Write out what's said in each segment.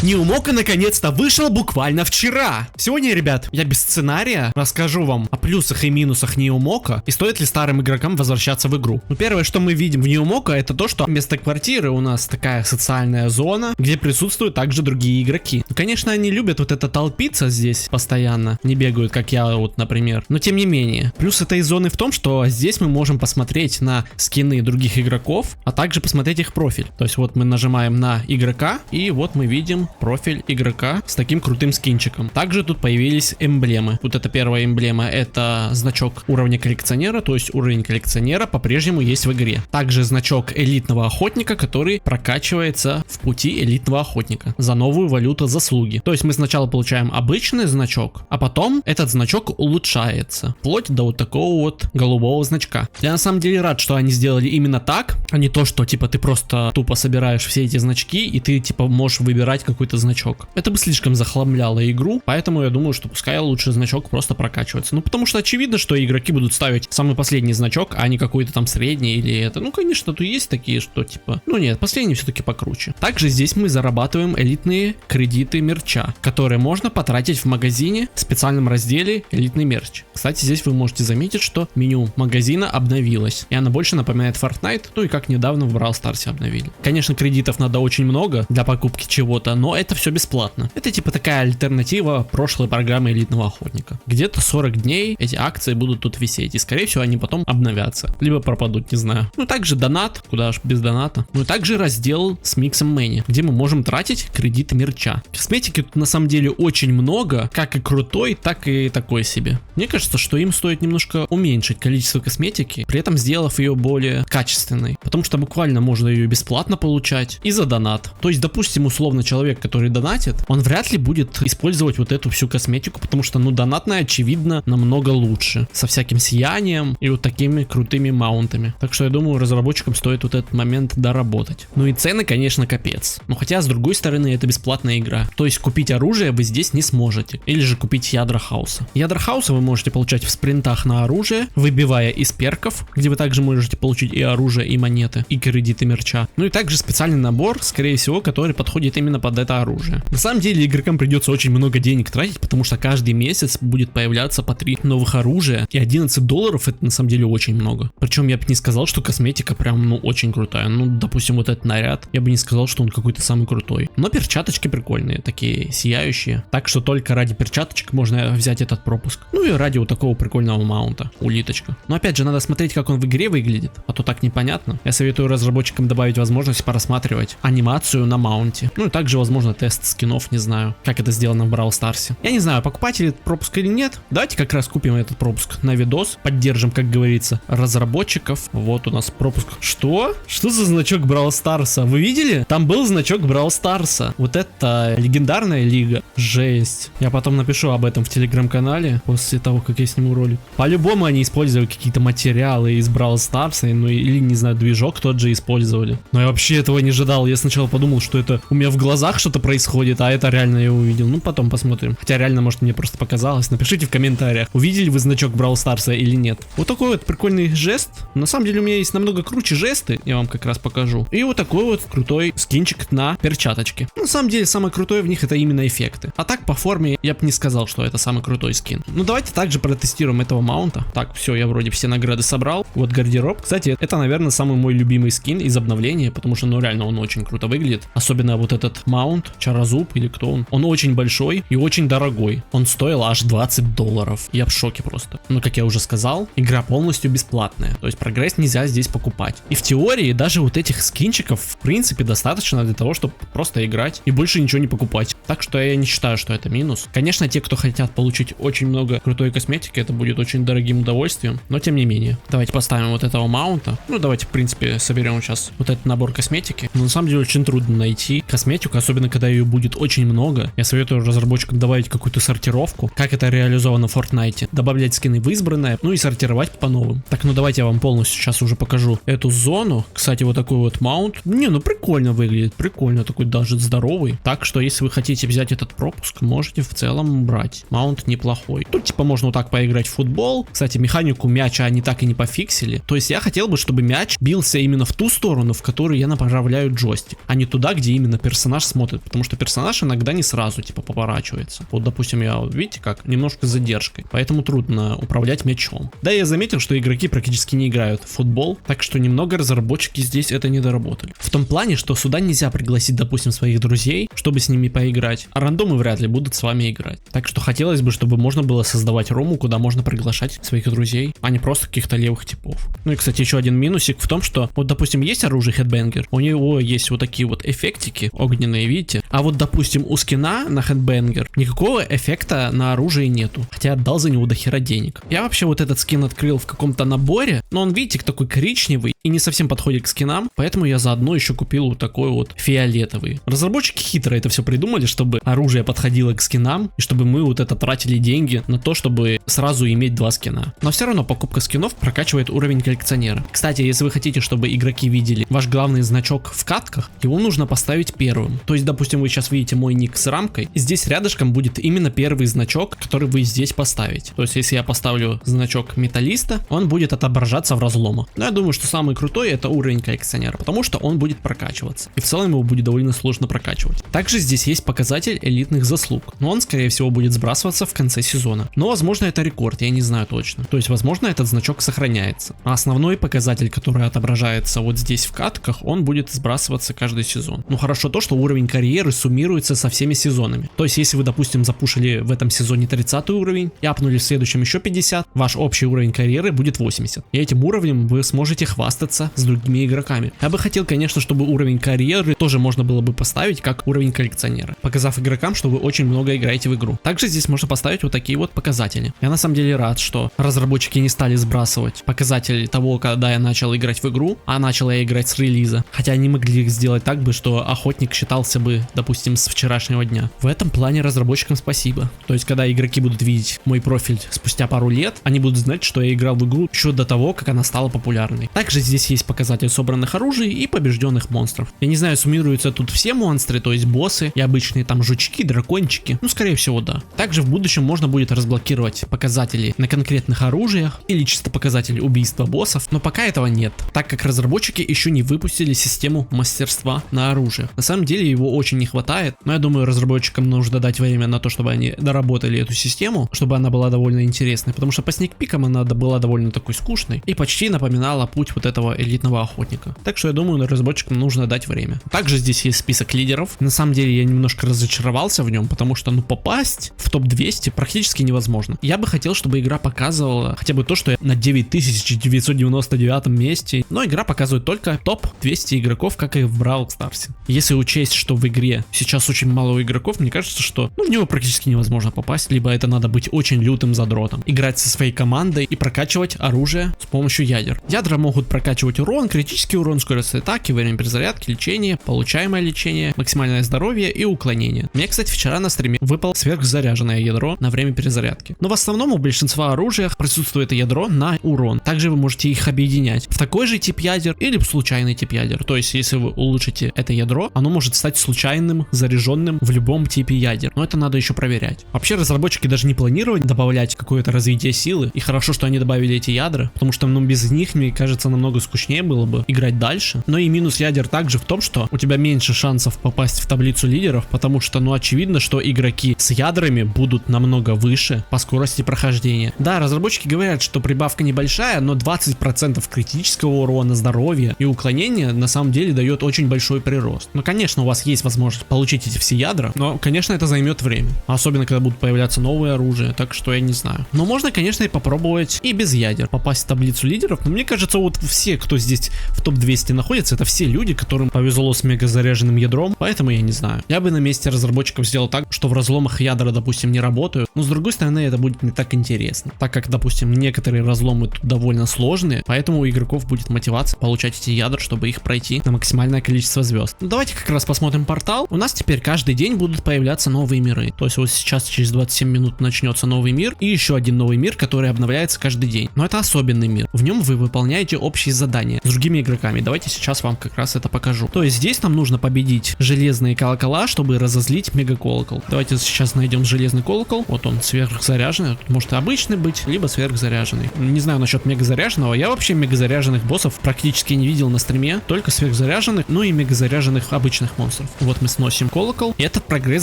Неумока наконец-то вышел буквально вчера. Сегодня, ребят, я без сценария расскажу вам о плюсах и минусах Неумока и стоит ли старым игрокам возвращаться в игру. Ну, первое, что мы видим в Неумока, это то, что вместо квартиры у нас такая социальная зона, где присутствуют также другие игроки. Ну, конечно, они любят вот это толпиться здесь постоянно, не бегают, как я вот, например. Но тем не менее, плюс этой зоны в том, что здесь мы можем посмотреть на скины других игроков, а также посмотреть их профиль. То есть вот мы нажимаем на игрока, и вот мы видим профиль игрока с таким крутым скинчиком. Также тут появились эмблемы. Вот эта первая эмблема, это значок уровня коллекционера, то есть уровень коллекционера по-прежнему есть в игре. Также значок элитного охотника, который прокачивается в пути элитного охотника за новую валюту заслуги. То есть мы сначала получаем обычный значок, а потом этот значок улучшается, вплоть до вот такого вот голубого значка. Я на самом деле рад, что они сделали именно так, а не то, что типа ты просто тупо собираешь все эти значки и ты типа можешь выбирать какой-то значок. Это бы слишком захламляло игру, поэтому я думаю, что пускай лучше значок просто прокачивается. Ну потому что очевидно, что игроки будут ставить самый последний значок, а не какой-то там средний или это. Ну конечно, тут есть такие, что типа, ну нет, последний все-таки покруче. Также здесь мы зарабатываем элитные кредиты мерча, которые можно потратить в магазине в специальном разделе элитный мерч. Кстати, здесь вы можете заметить, что меню магазина обновилось, и она больше напоминает Fortnite, ну и как недавно в Brawl Stars обновили. Конечно, кредитов надо очень много для покупки чего-то, но это все бесплатно. Это типа такая альтернатива прошлой программы элитного охотника. Где-то 40 дней эти акции будут тут висеть, и скорее всего они потом обновятся, либо пропадут, не знаю. Ну также донат, куда ж без доната. Ну и также раздел с миксом мэни, где мы можем тратить кредиты мерча. Косметики тут на самом деле очень много, как и крутой, так и такой себе. Мне кажется, что им стоит немножко уменьшить количество косметики, при этом сделав ее более качественной, потому что буквально можно ее бесплатно получать и за донат. То есть, допустим, условно человек, который донатит, он вряд ли будет использовать вот эту всю косметику, потому что, ну, донатная, очевидно, намного лучше, со всяким сиянием и вот такими крутыми маунтами. Так что я думаю, разработчикам стоит вот этот момент доработать. Ну и цены, конечно, капец. Но хотя, с другой стороны, это бесплатная игра. То есть купить оружие вы здесь не сможете. Или же купить ядра хаоса. Ядра хаоса вы можете получать в спринтах на оружие, выбивая из перков, где вы также можете получить и оружие, и монеты, и кредиты мерча. Ну и также специальный набор, скорее всего, который подходит именно под это оружие. На самом деле игрокам придется очень много денег тратить, потому что каждый месяц будет появляться по 3 новых оружия, и $11 это на самом деле очень много. Причем я бы не сказал, что косметика прям, ну, очень крутая. Ну, допустим, вот этот наряд, я бы не сказал, что он какой-то самый крутой. Но перчаточки прикольные, такие сияющие. Так что только ради перчаточек можно взять этот пропуск. Ну и ради вот такого прикольного маунта, улиточка. Но опять же, надо смотреть, как он в игре выглядит, а то так непонятно. Я советую разработчикам добавить возможность порассматривать анимацию на маунте. Ну и также, возможно, тест скинов, не знаю, как это сделано в Brawl Stars. Я не знаю, покупать ли этот пропуск или нет. Давайте как раз купим этот пропуск на видос, поддержим, как говорится, разработчиков. Вот у нас пропуск. Что? Что за значок Brawl Stars? Вы видели? Там был значок Brawl Stars. Вот это легендарная лига. Жесть. Я потом напишу об этом в телеграм-канале после того, как я сниму ролик. По-любому они использовали какие-то материалы из Brawl Stars, ну или, не знаю, движок тот же использовали. Но я вообще этого не ожидал. Я сначала подумал, что это у меня в глазах что-то происходит, а это реально я увидел. Ну, потом посмотрим. Хотя реально, может, мне просто показалось. Напишите в комментариях, увидели вы значок Brawl Stars или нет. Вот такой вот прикольный жест. На самом деле у меня есть намного круче жесты, я вам как раз покажу. И вот такой вот крутой скинчик на перчаточке. На самом деле самое крутое в них это именно эффекты. А так по форме я бы не сказал, что это самый крутой скин. Ну давайте также протестируем этого маунта. Так, все, я вроде все награды собрал. Вот гардероб. Кстати, это, наверное, самый мой любимый скин из обновления, потому что, ну реально, он очень круто выглядит. Особенно вот этот маунт, Чарозуб или кто он. Он очень большой и очень дорогой. Он стоил аж $20. Я в шоке просто. Ну, как я уже сказал, игра полностью бесплатная. То есть прогресс нельзя здесь покупать. И в теории даже вот этих скинчиков в принципе достаточно для того, чтобы просто играть и больше ничего не покупать. Так что я не считаю, что это минус. Конечно, те, кто хотят получить очень много крутой косметики, это будет очень дорогим удовольствием. Но тем не менее. Давайте поставим вот этого маунта. Ну, давайте, в принципе, соберем сейчас вот этот набор косметики. Но на самом деле очень трудно найти косметику, особенно когда ее будет очень много. Я советую разработчикам добавить какую-то сортировку, как это реализовано в Fortnite. Добавлять скины в избранное, ну и сортировать по новым. Так, ну давайте я вам полностью сейчас уже покажу эту зону. Кстати, вот такой вот маунт. Не, ну прикольно выглядит, прикольно, такой даже здоровый. Так что, если вы хотите взять этот пропуск, можете в целом брать. Маунт неплохой. Тут типа можно вот так поиграть в футбол. Кстати, механику мяча они так и не пофиксили. То есть я хотел бы, чтобы мяч бился именно в ту сторону, в которую я направляю джойстик, а не туда, где именно персонаж смотрит смотрит, потому что персонаж иногда не сразу, типа, поворачивается. Вот, допустим, я, видите как, немножко с задержкой, поэтому трудно управлять мячом. Да, я заметил, что игроки практически не играют в футбол, так что немного разработчики здесь это не доработали. В том плане, что сюда нельзя пригласить, допустим, своих друзей, чтобы с ними поиграть, а рандомы вряд ли будут с вами играть. Так что хотелось бы, чтобы можно было создавать рому, куда можно приглашать своих друзей, а не просто каких-то левых типов. Ну и, кстати, еще один минусик в том, что, вот, допустим, есть оружие Headbanger, у него есть вот такие вот эффектики огненные, видите? А вот, допустим, у скина на Headbanger никакого эффекта на оружии нету, хотя отдал за него до хера денег. Я вообще вот этот скин открыл в каком-то наборе, но он, видите, такой коричневый и не совсем подходит к скинам, поэтому я заодно еще купил вот такой вот фиолетовый. Разработчики хитро это все придумали, чтобы оружие подходило к скинам и чтобы мы вот это тратили деньги на то, чтобы сразу иметь два скина. Но все равно покупка скинов прокачивает уровень коллекционера. Кстати, если вы хотите, чтобы игроки видели ваш главный значок в катках, его нужно поставить первым. То есть, допустим, вы сейчас видите мой ник с рамкой, и здесь рядышком будет именно первый значок, который вы здесь поставите. То есть, если я поставлю значок металлиста, он будет отображаться в разломах. Но я думаю, что самый крутой это уровень коллекционера, потому что он будет прокачиваться. И в целом его будет довольно сложно прокачивать. Также здесь есть показатель элитных заслуг, но он, скорее всего, будет сбрасываться в конце сезона. Но, возможно, это рекорд, я не знаю точно. То есть, возможно, этот значок сохраняется. А основной показатель, который отображается вот здесь в катках, он будет сбрасываться каждый сезон. Ну хорошо то, что уровень карьеры суммируется со всеми сезонами. То есть, если вы, допустим, запушили в этом сезоне 30 уровень и апнули в следующем еще 50, ваш общий уровень карьеры будет 80. И этим уровнем вы сможете хвастаться с другими игроками. Я бы хотел, конечно, чтобы уровень карьеры тоже можно было бы поставить как уровень коллекционера, показав игрокам, что вы очень много играете в игру. Также здесь можно поставить вот такие вот показатели. Я на самом деле рад, что разработчики не стали сбрасывать показатели того, когда я начал играть в игру, а начал я играть с релиза. Хотя они могли сделать так бы, что охотник считался бы, допустим, с вчерашнего дня. В этом плане разработчикам спасибо. То есть, когда игроки будут видеть мой профиль спустя пару лет, они будут знать, что я играл в игру еще до того, как она стала популярной. Также здесь есть показатель собранных оружий и побежденных монстров. Я не знаю, суммируются тут все монстры, то есть боссы и обычные там жучки, дракончики. Ну, скорее всего, да. Также в будущем можно будет разблокировать показатели на конкретных оружиях или чисто показатели убийства боссов, но пока этого нет, так как разработчики еще не выпустили систему мастерства на оружие. На самом деле его очень не хватает, но я думаю, разработчикам нужно дать время на то, чтобы они доработали эту систему, чтобы она была довольно интересной, потому что по сникпикам она была довольно такой скучной и почти напоминала путь вот этого элитного охотника. Так что я думаю, разработчикам нужно дать время. Также здесь есть список лидеров. На самом деле я немножко разочаровался в нем, потому что попасть в топ-200 практически невозможно. Я бы хотел, чтобы игра показывала хотя бы то, что я на 9999 месте, но игра показывает только топ-200 игроков, как и в Brawl Stars. Если учесть, что в игре сейчас очень мало игроков, мне кажется, что в него практически невозможно попасть, либо это надо быть очень лютым задротом, играть со своей командой и прокачивать оружие с помощью ядер. Ядра могут прокачивать урон, критический урон, скорость атаки, время перезарядки, лечение, получаемое лечение, максимальное здоровье и уклонение. Мне, кстати, вчера на стриме выпало сверхзаряженное ядро на время перезарядки. Но в основном у большинства оружия присутствует ядро на урон. Также вы можете их объединять в такой же тип ядер или в случайный тип ядер. То есть, если вы улучшите это ядро, оно может стать случайным, заряженным в любом типе ядер. Но это надо еще проверять. Вообще, разработчики даже не планировали добавлять какое-то развитие силы. И хорошо, что они добавили эти ядра, потому что без них, мне кажется, намного скучнее было бы играть дальше. Но и минус ядер также в том, что у тебя меньше шансов попасть в таблицу лидеров, потому что, очевидно, что игроки с ядрами будут намного выше по скорости прохождения. Да, разработчики говорят, что прибавка небольшая, но 20% критического урона, здоровья и уклонения на самом деле дает очень большой прирост. Ну, конечно, у вас есть возможность получить эти все ядра, но, конечно, это займет время. Особенно, когда будут появляться новые оружия, так что я не знаю. Но можно, конечно, и попробовать и без ядер попасть в таблицу лидеров, но мне кажется, вот все, кто здесь в топ-200 находится, это все люди, которым повезло с мега заряженным ядром, поэтому я не знаю. Я бы на месте разработчиков сделал так, что в разломах ядра, допустим, не работают, но с другой стороны, это будет не так интересно, так как, допустим, некоторые разломы тут довольно сложные, поэтому у игроков будет мотивация получать эти ядра, чтобы их пройти на максимальное количество звезд. Ну, давайте как раз посмотрим портал. У нас теперь каждый день будут появляться новые миры, то есть вот сейчас через 27 минут начнется новый мир и еще один новый мир, который обновляется каждый день. Но это особенный мир, в нем вы выполняете общие задания с другими игроками. Давайте сейчас вам как раз это покажу. То есть здесь нам нужно победить железные колокола, чтобы разозлить мега колокол. Давайте сейчас найдем железный колокол. Вот он сверхзаряженный. Тут может и обычный быть, либо сверхзаряженный. Не знаю насчет мегазаряженного. Я вообще мегазаряженных боссов практически не видел на стриме. Только сверхзаряженных, ну и мегазаряженных обычных монстров. Вот мы сносим колокол, и этот прогресс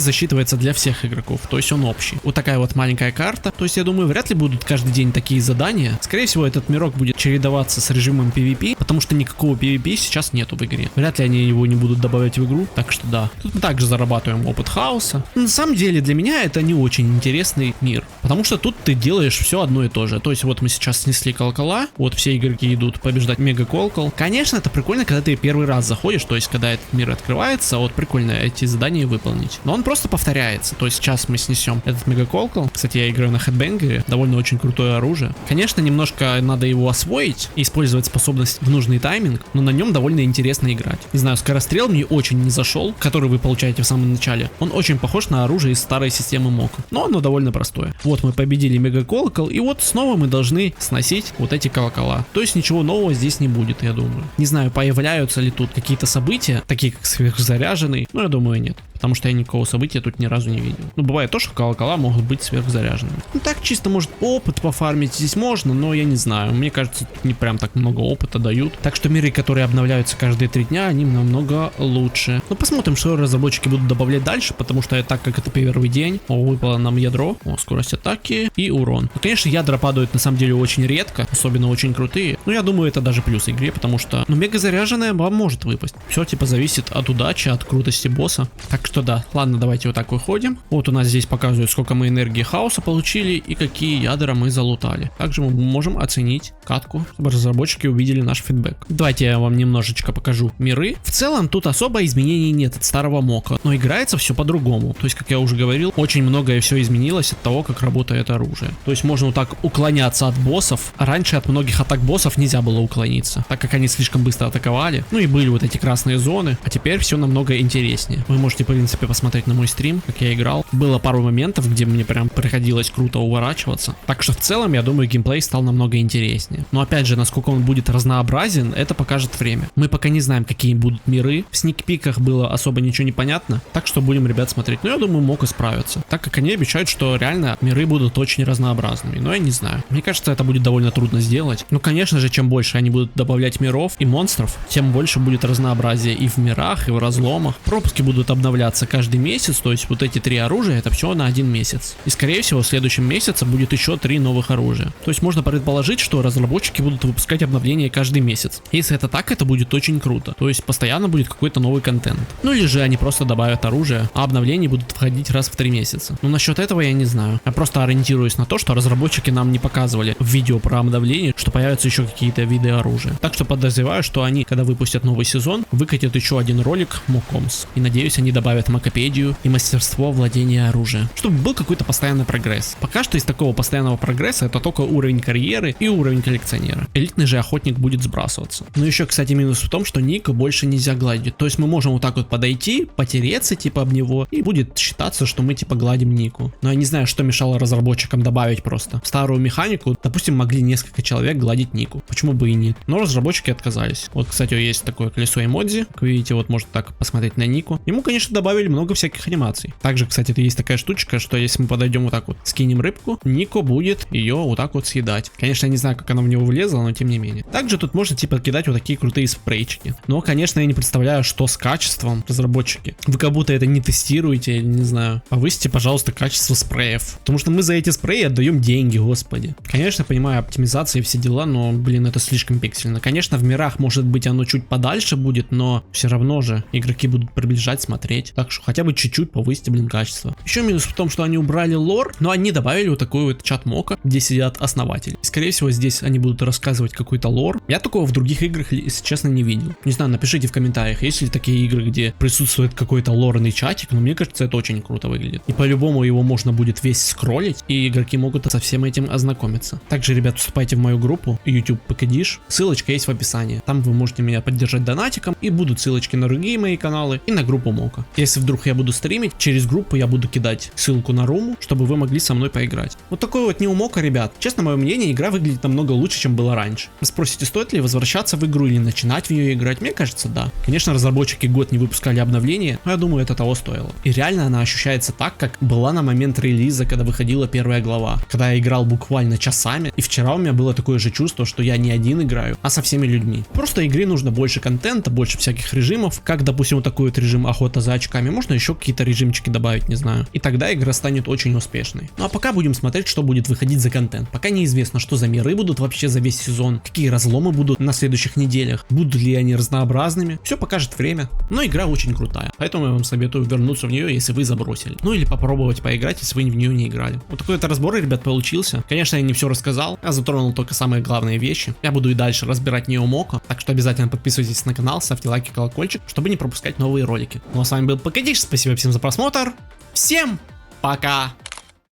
засчитывается для всех игроков, то есть он общий. Вот такая вот маленькая карта, то есть я думаю, вряд ли будут каждый день такие задания. Скорее всего, этот мирок будет чередоваться с режимом PvP, потому что никакого PvP сейчас нету в игре. Вряд ли они его не будут добавлять в игру, так что да. Тут мы также зарабатываем опыт хаоса. Но на самом деле для меня это не очень интересный мир, потому что тут ты делаешь все одно и то же. То есть вот мы сейчас снесли колокола, вот все игроки идут побеждать мега колокол. Конечно, это прикольно, когда ты первый раз заходишь, то есть когда этот мир открывается, вот прикольно эти задания выполнить. Но он просто повторяется, то есть сейчас мы снесем этот мега колокол. Кстати, я играю на хедбэнгере, довольно очень крутое оружие. Конечно, немножко надо его освоить и использовать способность в нужный тайминг, но на нем довольно интересно играть. Не знаю, скорострел мне очень не зашел, который вы получаете в самом начале. Он очень похож на оружие из старой системы МОКа, но оно довольно простое. Вот мы победили мега колокол, и вот снова мы должны сносить вот эти колокола. То есть ничего нового здесь не будет, я думаю. Не знаю, появляются ли тут какие-то события, такие как сверхзаряженный, но я думаю нет. Потому что я никакого события тут ни разу не видел. Ну, бывает то, что колокола могут быть сверхзаряженными. Ну, так чисто, может, опыт пофармить здесь можно, но я не знаю. Мне кажется, тут не прям так много опыта дают. Так что миры, которые обновляются каждые 3 дня, они намного лучше. Ну, посмотрим, что разработчики будут добавлять дальше, потому что так как это первый день, выпало нам ядро, скорость атаки и урон. Ну, конечно, ядра падают на самом деле очень редко, особенно очень крутые. Но я думаю, это даже плюс игре, потому что, ну, мега заряженная вам может выпасть. Все, типа, зависит от удачи, от крутости босса. Так что да, ладно, давайте вот так выходим. Вот у нас здесь показывают, сколько мы энергии хаоса получили и какие ядра мы залутали. Также мы можем оценить катку, чтобы разработчики увидели наш фидбэк. Давайте я вам немножечко покажу миры. В целом тут особо изменений нет от старого мока, но играется все по-другому. То есть, как я уже говорил, очень многое все изменилось от того, как работает оружие. То есть можно вот так уклоняться от боссов. Раньше от многих атак боссов нельзя было уклониться, так как они слишком быстро атаковали. Ну и были вот эти красные зоны, а теперь все намного интереснее. Вы можете, в принципе, посмотреть на мой стрим, как я играл. Было пару моментов, где мне прям приходилось круто уворачиваться. Так что в целом, я думаю, геймплей стал намного интереснее. Но опять же, насколько он будет разнообразен, это покажет время. Мы пока не знаем, какие будут миры. В сникпиках было особо ничего не понятно. Так что будем, ребят, смотреть. Но я думаю, Мока справится. Так как они обещают, что реально миры будут очень разнообразными. Но я не знаю. Мне кажется, это будет довольно трудно сделать. Ну, конечно же, чем больше они будут добавлять миров и монстров, тем больше будет разнообразие и в мирах, и в разломах. Пропуски будут обновляться каждый месяц, то есть вот эти 3 оружия это все на 1 месяц. И скорее всего в следующем месяце будет еще 3 новых оружия. То есть можно предположить, что разработчики будут выпускать обновления каждый месяц. Если это так, это будет очень круто. То есть постоянно будет какой-то новый контент. Ну или же они просто добавят оружие, а обновления будут входить раз в 3 месяца. Но насчет этого я не знаю. Я просто ориентируюсь на то, что разработчики нам не показывали в видео про обновление, что появятся еще какие-то виды оружия. Так что подозреваю, что они, когда выпустят новый сезон, выкатят еще один ролик Мокомс. И надеюсь, они добавят макопедию и мастерство владения оружием, чтобы был какой-то постоянный прогресс. Пока что из такого постоянного прогресса это только уровень карьеры и уровень коллекционера. Элитный же охотник будет сбрасываться. Но еще, кстати, минус в том, что Ника больше нельзя гладить. То есть мы можем вот так вот подойти, потереться типа об него, и будет считаться, что мы типа гладим Нику. Но я не знаю, что мешало разработчикам добавить просто старую механику. Допустим, могли несколько человек гладить Нику. Почему бы и нет? Но разработчики отказались. Вот, кстати, есть такое колесо эмодзи. Как видите, вот можно так посмотреть на Нику. Ему, конечно, добавили много всяких анимаций. Также, кстати, есть такая штучка, что если мы подойдем вот так вот, скинем рыбку, Нико будет ее вот так вот съедать. Конечно, я не знаю, как она в него влезла, но тем не менее. Также тут можно типа кидать вот такие крутые спрейчики. Но, конечно, я не представляю, что с качеством, разработчики. Вы как будто это не тестируете, не знаю. Повысьте, пожалуйста, качество спреев. Потому что мы за эти спреи отдаем деньги, господи. Конечно, понимаю, оптимизация и все дела, но, блин, это слишком пиксельно. Конечно, в мирах, может быть, оно чуть подальше будет, но все равно же игроки будут приближать, смотреть. Так что хотя бы чуть-чуть повысьте, блин, качество. Еще минус в том, что они убрали лор, но они добавили вот такой вот чат мока, где сидят основатели. Скорее всего, здесь они будут рассказывать какой-то лор. Я такого в других играх, если честно, не видел. Не знаю, напишите в комментариях, есть ли такие игры, где присутствует какой-то лорный чатик, но мне кажется, это очень круто выглядит. И по-любому его можно будет весь скроллить, и игроки могут со всем этим ознакомиться. Также, ребят, вступайте в мою группу YouTube PKDish, ссылочка есть в описании. Там вы можете меня поддержать донатиком, и будут ссылочки на другие мои каналы и на группу Мока. Я если вдруг я буду стримить, через группу я буду кидать ссылку на руму, чтобы вы могли со мной поиграть. Вот такой вот неумока, ребят. Честно, мое мнение, игра выглядит намного лучше, чем было раньше. Вы спросите, стоит ли возвращаться в игру или начинать в нее играть? Мне кажется, да. Конечно, разработчики год не выпускали обновления, но я думаю, это того стоило. И реально она ощущается так, как была на момент релиза, когда выходила первая глава. Когда я играл буквально часами, и вчера у меня было такое же чувство, что я не один играю, а со всеми людьми. Просто игре нужно больше контента, больше всяких режимов, как, допустим, вот такой вот режим охота за очками. Можно еще какие-то режимчики добавить, не знаю. И тогда игра станет очень успешной. Ну а пока будем смотреть, что будет выходить за контент. Пока неизвестно, что за миры будут вообще за весь сезон, какие разломы будут на следующих неделях, будут ли они разнообразными. Все покажет время. Но игра очень крутая, поэтому я вам советую вернуться в нее, если вы забросили. Ну или попробовать поиграть, если вы в нее не играли. Вот такой вот разбор, ребят, получился. Конечно, я не все рассказал, я затронул только самые главные вещи. Я буду и дальше разбирать Неомоко, так что обязательно подписывайтесь на канал, ставьте лайки, колокольчик, чтобы не пропускать новые ролики. Ну а с вами был Покадиш, спасибо всем за просмотр. Всем пока!